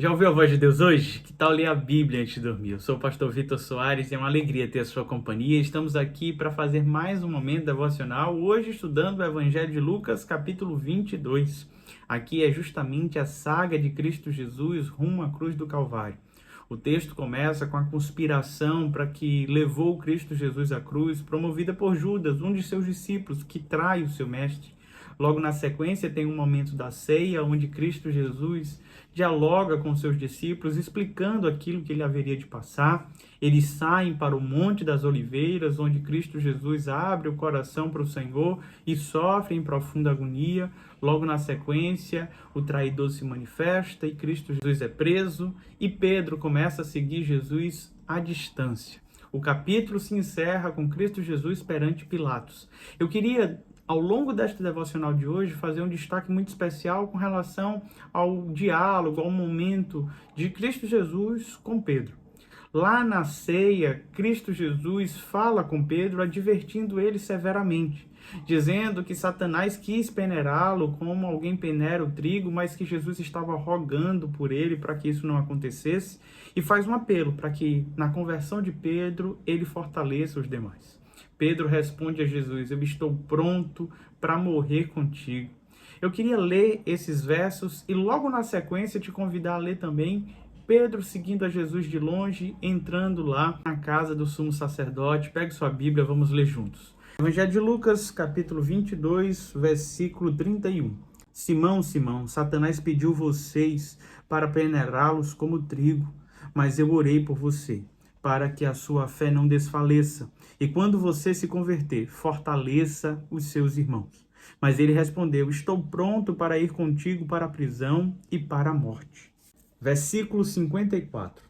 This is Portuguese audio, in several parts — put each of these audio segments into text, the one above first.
Já ouviu a voz de Deus hoje? Que tal ler a Bíblia antes de dormir? Eu sou o pastor Vitor Soares e é uma alegria ter a sua companhia. Estamos aqui para fazer mais um momento devocional, hoje estudando o Evangelho de Lucas, capítulo 22. Aqui é justamente a saga de Cristo Jesus rumo à cruz do Calvário. O texto começa com a conspiração para que levou Cristo Jesus à cruz, promovida por Judas, um de seus discípulos, que trai o seu mestre. Logo na sequência tem um momento da ceia, onde Cristo Jesus dialoga com seus discípulos, explicando aquilo que ele haveria de passar. Eles saem para o Monte das Oliveiras, onde Cristo Jesus abre o coração para o Senhor e sofre em profunda agonia. Logo na sequência, o traidor se manifesta e Cristo Jesus é preso e Pedro começa a seguir Jesus à distância. O capítulo se encerra com Cristo Jesus perante Pilatos. Eu queria, ao longo desta devocional de hoje, fazer um destaque muito especial com relação ao diálogo, ao momento de Cristo Jesus com Pedro. Lá na ceia, Cristo Jesus fala com Pedro, advertindo ele severamente, dizendo que Satanás quis peneirá-lo como alguém peneira o trigo, mas que Jesus estava rogando por ele para que isso não acontecesse, e faz um apelo para que, na conversão de Pedro, ele fortaleça os demais. Pedro responde a Jesus: eu estou pronto para morrer contigo. Eu queria ler esses versos e logo na sequência te convidar a ler também Pedro seguindo a Jesus de longe, entrando lá na casa do sumo sacerdote. Pegue sua Bíblia, vamos ler juntos. Evangelho de Lucas, capítulo 22, versículo 31. Simão, Simão, Satanás pediu vocês para peneirá-los como trigo, mas eu orei por você, para que a sua fé não desfaleça. E quando você se converter, fortaleça os seus irmãos. Mas ele respondeu: estou pronto para ir contigo para a prisão e para a morte. Versículo 54.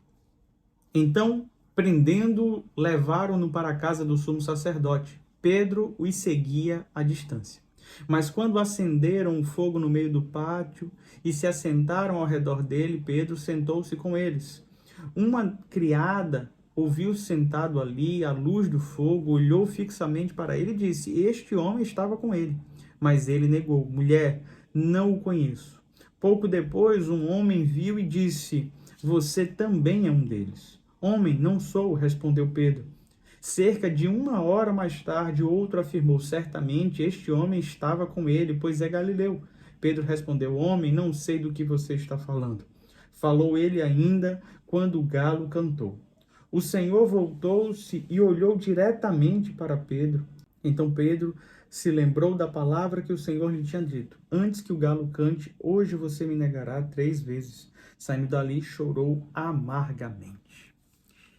Então, prendendo, levaram-no para a casa do sumo sacerdote. Pedro os seguia à distância. Mas quando acenderam um fogo no meio do pátio e se assentaram ao redor dele, Pedro sentou-se com eles. Uma criada ouviu-se sentado ali, à luz do fogo, olhou fixamente para ele e disse: este homem estava com ele. Mas ele negou: mulher, não o conheço. Pouco depois, um homem viu e disse: você também é um deles. Homem, não sou, respondeu Pedro. Cerca de 1 hora mais tarde, outro afirmou: certamente este homem estava com ele, pois é galileu. Pedro respondeu: homem, não sei do que você está falando. Falou ele ainda quando o galo cantou. O Senhor voltou-se e olhou diretamente para Pedro. Então Pedro se lembrou da palavra que o Senhor lhe tinha dito: antes que o galo cante, hoje você me negará 3 vezes. Saindo dali, chorou amargamente.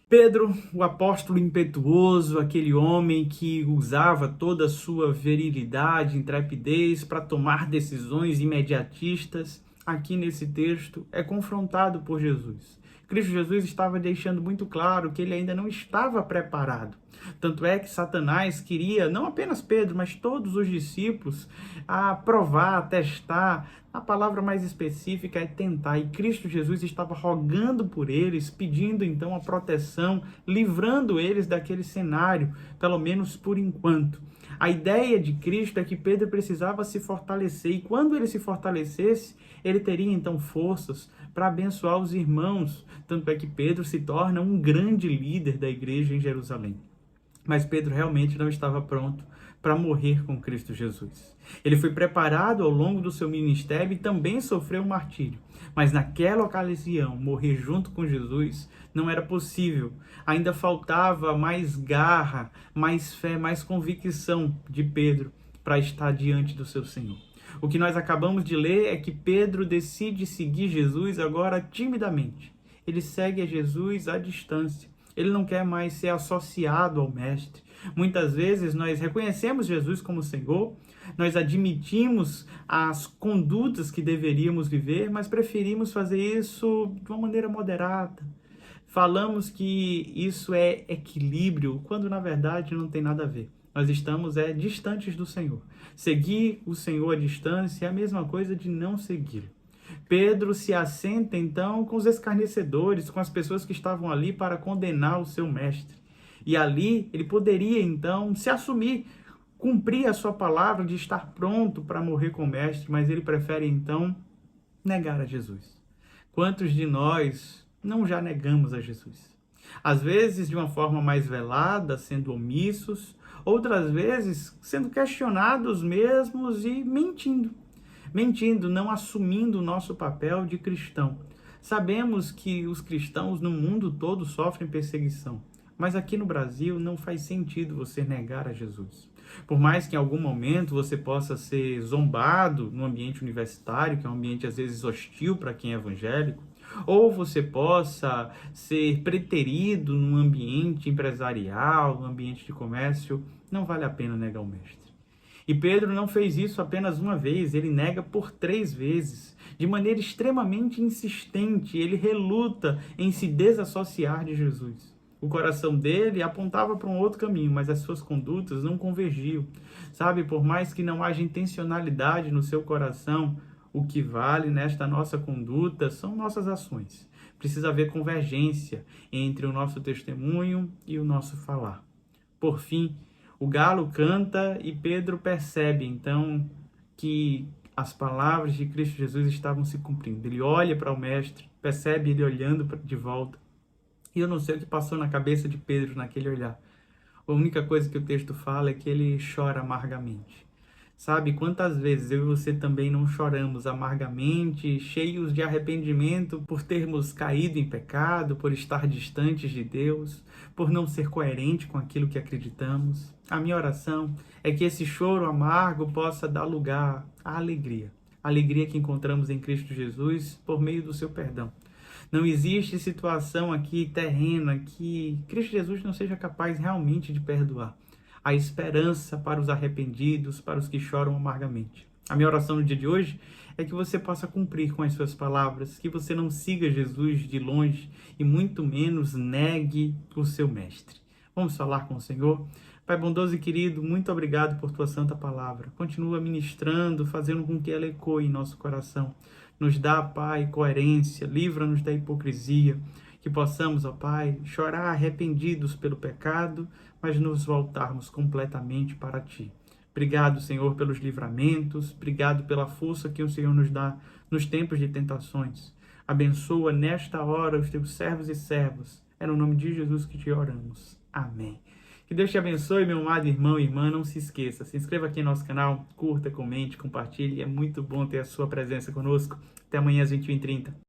Pedro, o apóstolo impetuoso, aquele homem que usava toda a sua virilidade, intrepidez para tomar decisões imediatistas, aqui nesse texto é confrontado por Jesus. Cristo Jesus estava deixando muito claro que ele ainda não estava preparado. Tanto é que Satanás queria, não apenas Pedro, mas todos os discípulos, a provar, a testar. A palavra mais específica é tentar. E Cristo Jesus estava rogando por eles, pedindo então a proteção, livrando eles daquele cenário, pelo menos por enquanto. A ideia de Cristo é que Pedro precisava se fortalecer, e quando ele se fortalecesse, ele teria então forças para abençoar os irmãos. Tanto é que Pedro se torna um grande líder da igreja em Jerusalém. Mas Pedro realmente não estava pronto para morrer com Cristo Jesus. Ele foi preparado ao longo do seu ministério e também sofreu um martírio. Mas naquela ocasião, morrer junto com Jesus não era possível. Ainda faltava mais garra, mais fé, mais convicção de Pedro para estar diante do seu Senhor. O que nós acabamos de ler é que Pedro decide seguir Jesus agora timidamente. Ele segue a Jesus à distância. Ele não quer mais ser associado ao Mestre. Muitas vezes nós reconhecemos Jesus como Senhor, nós admitimos as condutas que deveríamos viver, mas preferimos fazer isso de uma maneira moderada. Falamos que isso é equilíbrio, quando na verdade não tem nada a ver. Nós estamos distantes do Senhor. Seguir o Senhor à distância é a mesma coisa de não segui-lo. Pedro se assenta então com os escarnecedores, com as pessoas que estavam ali para condenar o seu mestre. E ali ele poderia então se assumir, cumprir a sua palavra de estar pronto para morrer com o mestre, mas ele prefere então negar a Jesus. Quantos de nós não já negamos a Jesus? Às vezes de uma forma mais velada, sendo omissos, outras vezes sendo questionados mesmos e mentindo. Mentindo, não assumindo o nosso papel de cristão. Sabemos que os cristãos no mundo todo sofrem perseguição, mas aqui no Brasil não faz sentido você negar a Jesus. Por mais que em algum momento você possa ser zombado no ambiente universitário, que é um ambiente às vezes hostil para quem é evangélico, ou você possa ser preterido num ambiente empresarial, num ambiente de comércio, não vale a pena negar o mestre. E Pedro não fez isso apenas uma vez, ele nega por 3 vezes, de maneira extremamente insistente, ele reluta em se desassociar de Jesus. O coração dele apontava para um outro caminho, mas as suas condutas não convergiam. Sabe, por mais que não haja intencionalidade no seu coração, o que vale nesta nossa conduta são nossas ações. Precisa haver convergência entre o nosso testemunho e o nosso falar. Por fim, o galo canta e Pedro percebe, então, que as palavras de Cristo Jesus estavam se cumprindo. Ele olha para o mestre, percebe ele olhando de volta. E eu não sei o que passou na cabeça de Pedro naquele olhar. A única coisa que o texto fala é que ele chora amargamente. Sabe quantas vezes eu e você também não choramos amargamente, cheios de arrependimento por termos caído em pecado, por estar distantes de Deus, por não ser coerente com aquilo que acreditamos? A minha oração é que esse choro amargo possa dar lugar à alegria. A alegria que encontramos em Cristo Jesus por meio do seu perdão. Não existe situação aqui terrena que Cristo Jesus não seja capaz realmente de perdoar. A esperança para os arrependidos, para os que choram amargamente. A minha oração no dia de hoje é que você possa cumprir com as suas palavras, que você não siga Jesus de longe e muito menos negue o seu mestre. Vamos falar com o Senhor? Pai bondoso e querido, muito obrigado por tua santa palavra. Continua ministrando, fazendo com que ela ecoe em nosso coração. Nos dá, Pai, coerência, livra-nos da hipocrisia, que possamos, ó Pai, chorar arrependidos pelo pecado, mas nos voltarmos completamente para Ti. Obrigado, Senhor, pelos livramentos, obrigado pela força que o Senhor nos dá nos tempos de tentações. Abençoa nesta hora os Teus servos e servas. É no nome de Jesus que te oramos. Amém. Que Deus te abençoe, meu amado irmão e irmã. Não se esqueça, se inscreva aqui no nosso canal, curta, comente, compartilhe. É muito bom ter a sua presença conosco. Até amanhã às 21h30.